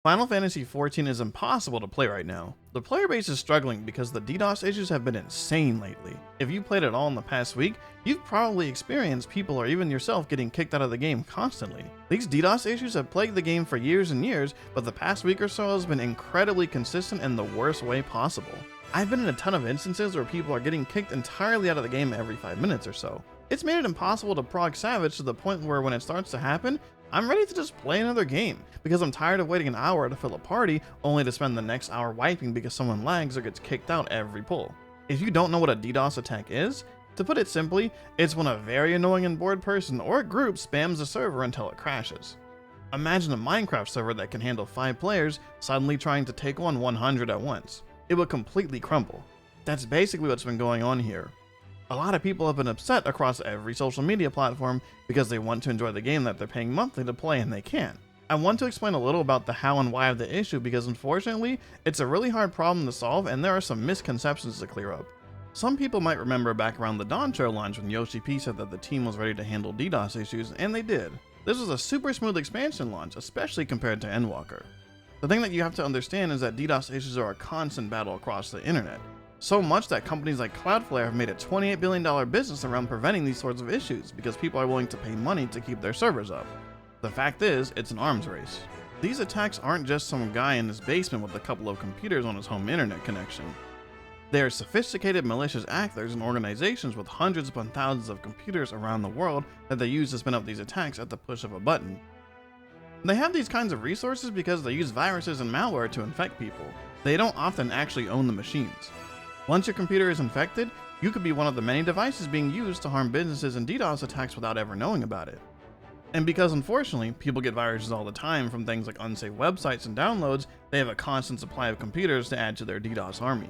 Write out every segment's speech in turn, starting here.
Final Fantasy XIV is impossible to play right now. The player base is struggling because the DDoS issues have been insane lately. If you played it all in the past week, you've probably experienced people or even yourself getting kicked out of the game constantly. These DDoS issues have plagued the game for years and years, but the past week or so has been incredibly consistent in the worst way possible. I've been in a ton of instances where people are getting kicked entirely out of the game every 5 minutes or so. It's made it impossible to prog Savage to the point where when it starts to happen, I'm ready to just play another game, because I'm tired of waiting an hour to fill a party only to spend the next hour wiping because someone lags or gets kicked out every pull. If you don't know what a DDoS attack is, to put it simply, it's when a very annoying and bored person or group spams the server until it crashes. Imagine a Minecraft server that can handle 5 players suddenly trying to take on 100 at once. It would completely crumble. That's basically what's been going on here. A lot of people have been upset across every social media platform because they want to enjoy the game that they're paying monthly to play and they can't. I want to explain a little about the how and why of the issue because unfortunately, it's a really hard problem to solve and there are some misconceptions to clear up. Some people might remember back around the dawntrail launch when Yoshi P said that the team was ready to handle DDoS issues, and they did. This was a super smooth expansion launch, especially compared to Endwalker. The thing that you have to understand is that DDoS issues are a constant battle across the internet. So much that companies like Cloudflare have made a $28 billion business around preventing these sorts of issues because people are willing to pay money to keep their servers up. The fact is, it's an arms race. These attacks aren't just some guy in his basement with a couple of computers on his home internet connection. They are sophisticated malicious actors and organizations with hundreds upon thousands of computers around the world that they use to spin up these attacks at the push of a button. They have these kinds of resources because they use viruses and malware to infect people. They don't often actually own the machines. Once your computer is infected, you could be one of the many devices being used to harm businesses in DDoS attacks without ever knowing about it. And because unfortunately, people get viruses all the time from things like unsafe websites and downloads, they have a constant supply of computers to add to their DDoS army.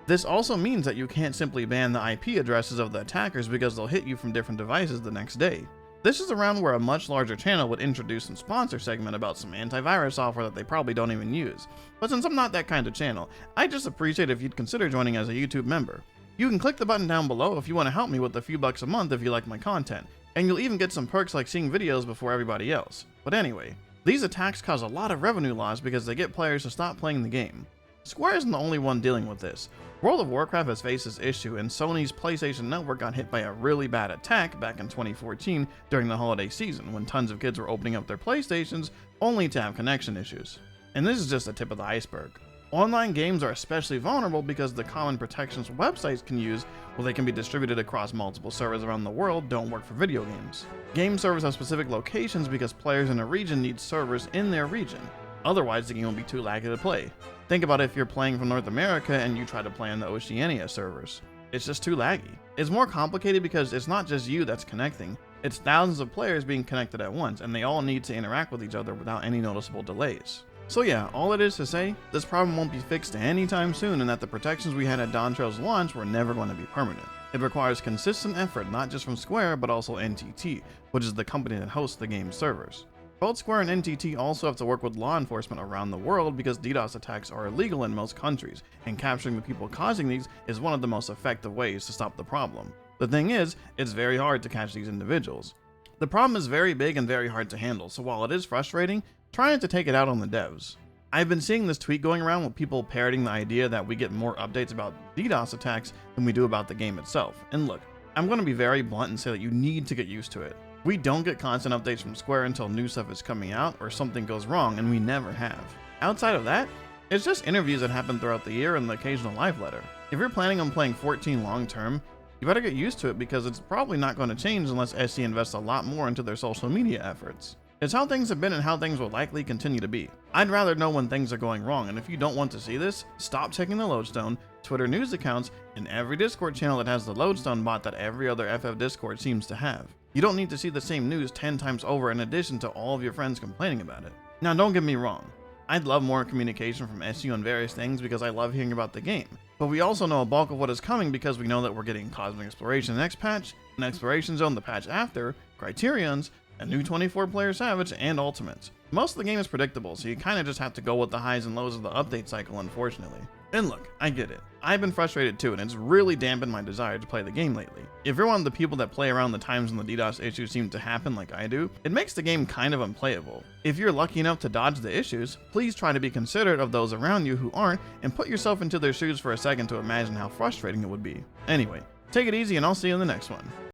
This also means that you can't simply ban the IP addresses of the attackers because they'll hit you from different devices the next day. This is around where a much larger channel would introduce some sponsor segment about some antivirus software that they probably don't even use. But since I'm not that kind of channel, I just appreciate if you'd consider joining as a YouTube member. You can click the button down below if you want to help me with a few bucks a month if you like my content, and you'll even get some perks like seeing videos before everybody else. But anyway, these attacks cause a lot of revenue loss because they get players to stop playing the game. Square isn't the only one dealing with this. World of Warcraft has faced this issue, and Sony's PlayStation Network got hit by a really bad attack back in 2014 during the holiday season when tons of kids were opening up their PlayStations only to have connection issues. And this is just the tip of the iceberg. Online games are especially vulnerable because the common protections websites can use, where they can be distributed across multiple servers around the world, don't work for video games. Game servers have specific locations because players in a region need servers in their region. Otherwise, the game will be too laggy to play. Think about if you're playing from North America and you try to play on the Oceania servers. It's just too laggy. It's more complicated because it's not just you that's connecting, it's thousands of players being connected at once, and they all need to interact with each other without any noticeable delays. So yeah, all it is to say, this problem won't be fixed anytime soon, and that the protections we had at Dawntrail's launch were never going to be permanent. It requires consistent effort not just from Square, but also NTT, which is the company that hosts the game's servers. Both Square and NTT also have to work with law enforcement around the world because DDoS attacks are illegal in most countries, and capturing the people causing these is one of the most effective ways to stop the problem. The thing is, it's very hard to catch these individuals. The problem is very big and very hard to handle, so while it is frustrating, try not to take it out on the devs. I've been seeing this tweet going around with people parroting the idea that we get more updates about DDoS attacks than we do about the game itself. And look, I'm going to be very blunt and say that you need to get used to it. We don't get constant updates from Square until new stuff is coming out or something goes wrong, and we never have. Outside of that, it's just interviews that happen throughout the year and the occasional live letter. If you're planning on playing 14 long term, you better get used to it because it's probably not going to change unless SC invests a lot more into their social media efforts. It's how things have been and how things will likely continue to be. I'd rather know when things are going wrong, and if you don't want to see this, stop checking the Lodestone, Twitter news accounts, and every Discord channel that has the Lodestone bot that every other FF Discord seems to have. You don't need to see the same news 10 times over in addition to all of your friends complaining about it. Now don't get me wrong, I'd love more communication from SU on various things because I love hearing about the game, but we also know a bulk of what is coming because we know that we're getting Cosmic Exploration next patch, an Exploration Zone the patch after, Criterions, a new 24-player Savage, and Ultimates. Most of the game is predictable, so you kinda just have to go with the highs and lows of the update cycle, unfortunately. And look, I get it. I've been frustrated too, and it's really dampened my desire to play the game lately. If you're one of the people that play around the times when the DDoS issues seem to happen like I do, it makes the game kind of unplayable. If you're lucky enough to dodge the issues, please try to be considerate of those around you who aren't, and put yourself into their shoes for a second to imagine how frustrating it would be. Anyway, take it easy and I'll see you in the next one.